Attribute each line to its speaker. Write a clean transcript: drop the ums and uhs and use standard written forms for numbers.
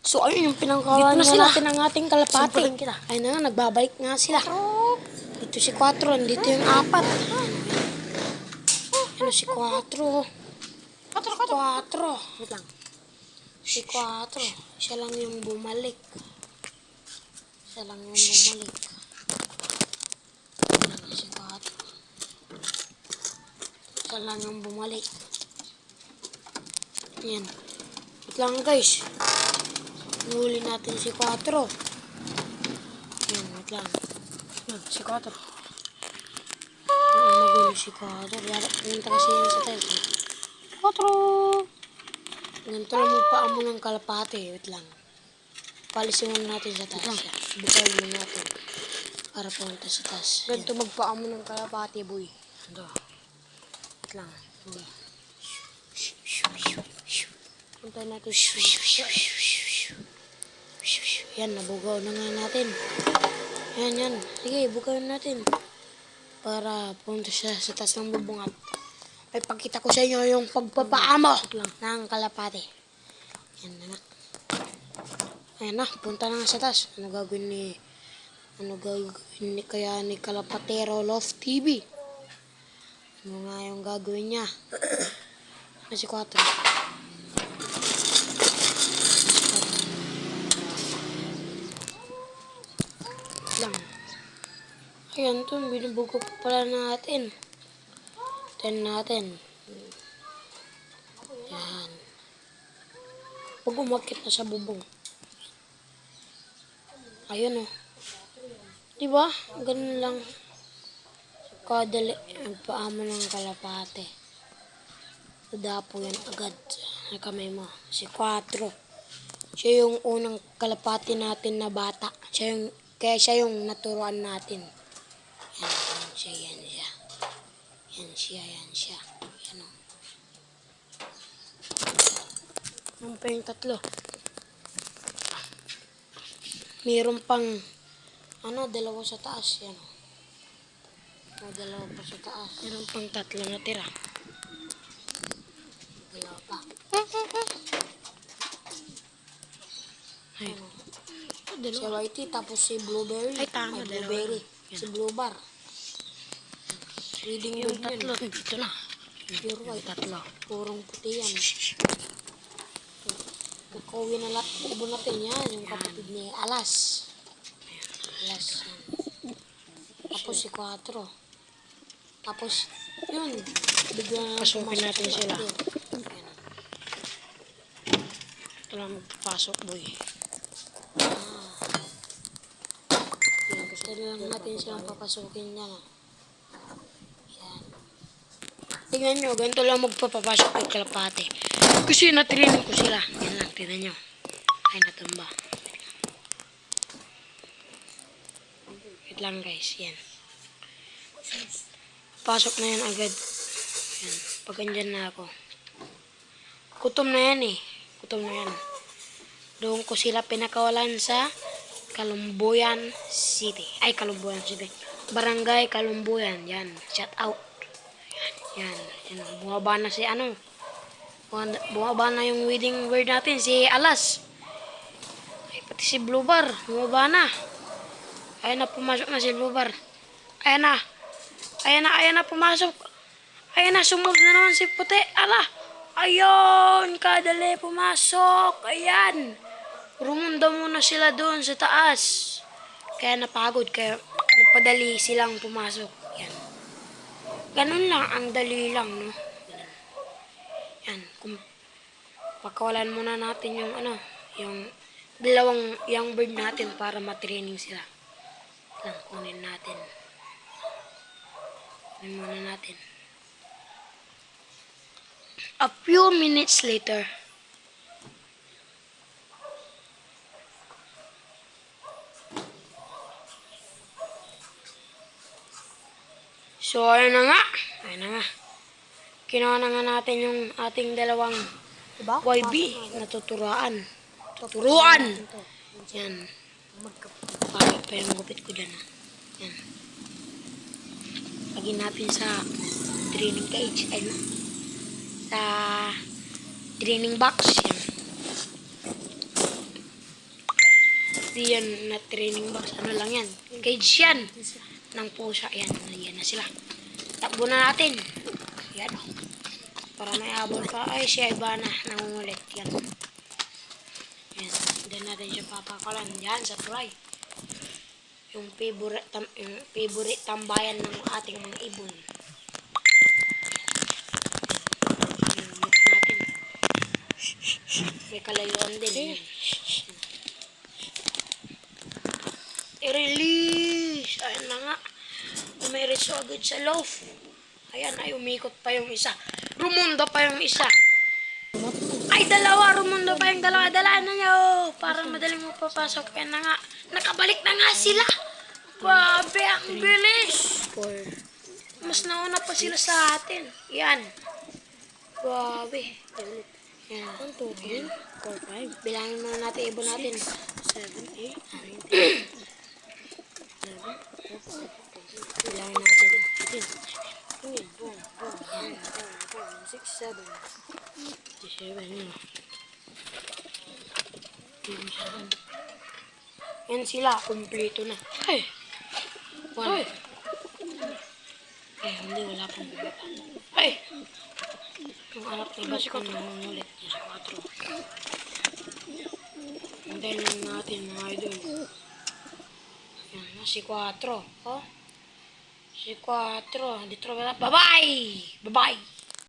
Speaker 1: So, ayun yung pinangkawan
Speaker 2: Dito na
Speaker 1: natin ang ating kalapati.
Speaker 2: Sampalan kita.
Speaker 1: Ayun na nga, nagbabalik nga sila. Dito si 4, dito yung 4. Ano si 4? 4.
Speaker 2: Wait lang.
Speaker 1: Si 4. Siya lang yung bumalik. Siya lang yung bumalik. Ano si 4? Siya lang yung bumalik. Yan. Wait lang guys. Nahuli natin si 4. Yan, wait lang.
Speaker 2: Yan, si 4.
Speaker 1: Magulo si 4. Pumunta kasi yan sa tayo.
Speaker 2: 4.
Speaker 1: Ganito lang magpaamo ng kalapate. Wait lang. Palisin muna natin sa taas. Bukayin muna natin. Para pumunta sa taas.
Speaker 2: Ganito magpaamo ng kalapati, boy. Ito. Wait lang. Puntahan natin.
Speaker 1: Yan, nabugaw na nga natin. Yan. Sige, bukayin natin. Para pumunta siya sa taas ng bubungat. Ay, pagkita ko sa inyo yung pagpapaamo ng kalapate. Yan na nga. Ayan na, punta na nga sa taas. Ano gagawin ni kaya ni Kalapatero Love TV? Ano nga yung gagawin niya? Ano si 4? Lang. Ayan to, binubugo pa pala natin. Natin. Yan. Huwag umakit na sa bubong. Ayun o. Diba? Ganun lang. Kadali. Nagpaamo ng kalapate. Dapo yan agad. Sa kamay mo. Si 4. Siya yung unang kalapate natin na bata. Kaya siya yung naturuan natin. Yan siya. Yan siya. Yan o. Ano pa yung 3? Mayroon pang 2 sa taas. Yan o. May 2 pa sa taas. Mayroon pang 3 na tira. 2 pa. Ayun o. Si Whitey tapos si Blueberry.
Speaker 2: Ay, tama,
Speaker 1: Blueberry.
Speaker 2: Yan.
Speaker 1: Si Blue Bar. Reading
Speaker 2: Yung
Speaker 1: good yun.
Speaker 2: 3. Dito na.
Speaker 1: Pure white.
Speaker 2: 3.
Speaker 1: Purong puti yan. Kukawin na lahat. Ubo natin yan. Yung kapatid ni Alas. Alas yan. Tapos si 4. Tapos, yun. Bigla na
Speaker 2: Pasukin natin sila.
Speaker 1: Yan.
Speaker 2: Ito lang magpapasok, boy.
Speaker 1: Yan. Gusto na lang natin silang papasukin yan. Yan. Tingnan nyo, ganito lang magpapapasok kay kalapate. Kasi natraining ko sila. Yan lang, tingnan nyo. Ay, natumba. Wait lang guys, yan. Pasok na yan agad. Yan, pag andyan na ako. Kutom na yan eh. Kutom na yan. Doon ko sila pinakawalan sa Kalumbuyan City. Ay, Kalumbuyan City. Barangay Kalumbuyan. Yan, shout out. Yan. Bumaba na si bumaba na yung wedding bird natin, si Alas. Ay, pati si Blue Bar, bumaba na. Ayan na, pumasok na si Blue Bar. Ayan na, pumasok. Ayan na, sumunod na naman si Puti. Ala, ayun, kadali, pumasok. Ayan. Rumunda muna sila doon sa taas. Kaya napagod, kaya napadali silang pumasok. Yan. Ganun lang, ang dali lang, no? Yan, kung pakawalan muna natin yung yung dalawang young bird natin para matraining sila. Lang, kunin natin. Kunin muna natin. A few minutes later. So, ayun na nga. Kinuha na nga natin yung ating dalawang
Speaker 2: Diba?
Speaker 1: YB na tuturuan. Yan. Bakit pa yung gupit ko dyan. Yan. Lagyan natin sa training cage. Ay na. Sa training box. Yan. Di yan na training box. Ano lang yan? Gauge yan. Ng pusa. Yan. Yan na sila. Takbo na natin. Yan. Para may abon pa. Ay, si Ivana. Nangungulit. Yan. Yan. Diyan natin siya papakalan. Yan, sa try. Yung favorite tambayan ng ating mga ibon. Yan. Mute natin. May kalayuan din. Yan. I-release. Ayan na nga. Umiritso agad sa loaf. Ayan, ay umikot pa yung isa. Rumundo pa yung isa. Ay, dalawa. Rumundo pa yung dalawa. Dalaan na nyo. Para madaling mo papasok. Ayan na nga. Nakabalik na nga sila. Grabe, ang bilis. Mas nauna pa sila sa atin. Yan. Grabe. Yan.
Speaker 2: 1, 2, 3, 4, 5,
Speaker 1: Bilangin muna natin ibon natin.
Speaker 2: 7, 8, 9, 10, 11, 12, 13,
Speaker 1: Bilangin natin.
Speaker 2: 14, 15, 16, 17,
Speaker 1: 7 yun. Yan sila, kumpleto na. Ay! 1. Eh, hindi, wala pang baba. Ay! Yung anak ni Bas ko nangungulit niya sa 4. Hintayin lang natin mga idol. Yan na, si 4. Oh? Si 4. Dito na. Bye-bye! Bye-bye!